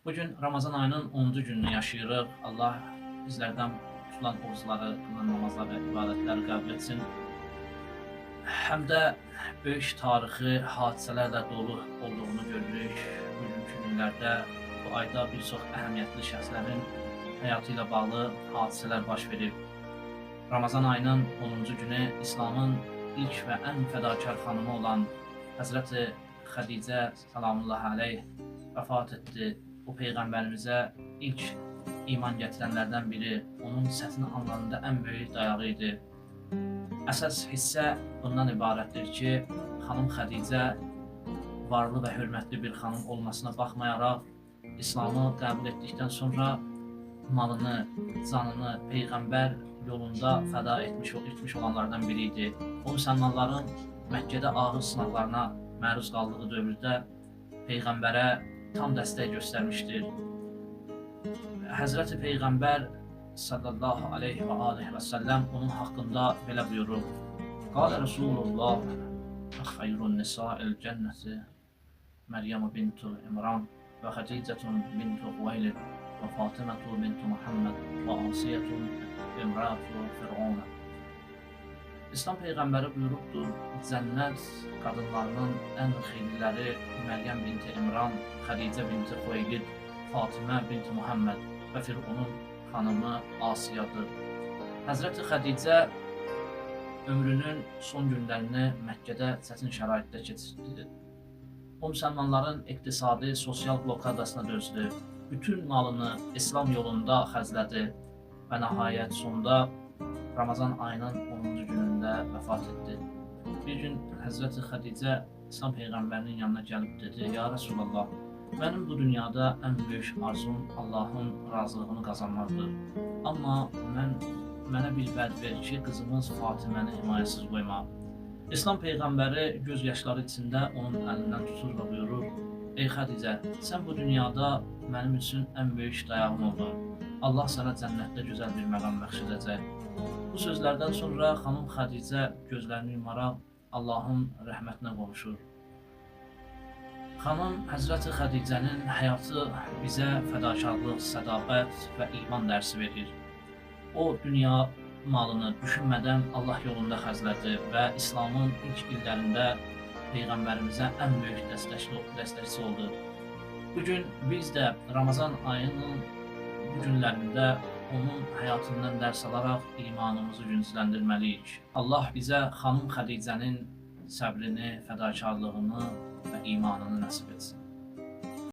Bugün Ramazan ayının 10-cu gününü yaşayırıq. Allah bizlərdən tutulan orucları, qılınan namazlar və ibadətləri qəbul etsin. Həm də böyük tarixi hadisələrlə dolu olduğunu görürük. Bugünkü günlərdə bu ayda bir çox əhəmiyyətli şəxslərin həyatı ilə bağlı hadisələr baş verib. Ramazan ayının 10-cu günü İslamın ilk və ən fədakar xanımı olan Həzrəti Xədicə salamullahi aleyh vəfat etdi. O Peyğəmbərimizə ilk iman gətirənlərdən biri, onun səsini anlamında ən böyük dayağı idi. Əsas hissə bundan ibarətdir ki, xanım Xədicə varlı və hörmətli bir xanım olmasına baxmayaraq, İslamı qəbul etdikdən sonra malını, canını Peyğəmbər yolunda fəda etmiş olanlardan biri idi. O müsəlmanların Məkkədə ağır sınaqlarına məruz qaldığı dövrdə Peyğəmbərə tam dəstək göstərmişdir. Həzrəti Peyğəmbər sallallahu aleyhi və aleyhi və səlləm onun haqqında belə buyurur. Qalə Rasulullah xayrun nisa'il cənnəti Məryəm bintu İmran və Xədicətun bintu Xuveylid və Fatımətu bintu Muhammed və Asiyyətun imratu Fir'auna. İslam Peyğəmbəri buyurubdur, cənnət qadınlarının ən xeyirliləri Məryəm binti İmran, Xədicə binti Xuveylid, Fatimə binti Muhammed və Fir'unun xanımı Asiyadır. Həzrəti Xədicə ömrünün son günlərini Məkkədə çətin şəraitdə keçirdi. O müsəlmanların iqtisadi, sosial blokadasına dözdü. Bütün malını İslam yolunda xərclədi və nəhayət sonda Ramazan ayının 10-cu günündə vəfat etdi. Bir gün Həzrəti Xədicə İslam Peyğəmbərinin yanına gəlib dedi, Ya Rasulallah, mənim bu dünyada ən böyük arzum Allahın razılığını qazanmaqdır. Amma mənə bir vəd ver ki, qızımız Fatiməni himayəsiz qoyma. İslam Peyğəmbəri göz yaşları içində onun əlindən tutur və buyurur, Ey Xədicə, sən bu dünyada mənim üçün ən böyük dayağım oldun. Allah sənə cənnətdə gözəl bir məqam bəxş edəcək. Bu sözlərdən sonra xanım Xədicə gözlərini yumaraq Allahın rəhmətinə qovuşur. Xanım Həzrəti Xədicənin həyatı bizə fədakarlıq, sədaqət və iman dərsi verir. O, dünya malını düşünmədən Allah yolunda xərclədi və İslamın ilk illərində Peyğəmbərimizə ən böyük dəstəkçisi oldu. Bugün biz də Ramazan ayının bu günlərində onun həyatından dərs alaraq imanımızı gücləndirməliyik. Allah bizə xanım Xədicənin səbrini, fədakarlığını və imanını nəsib etsin.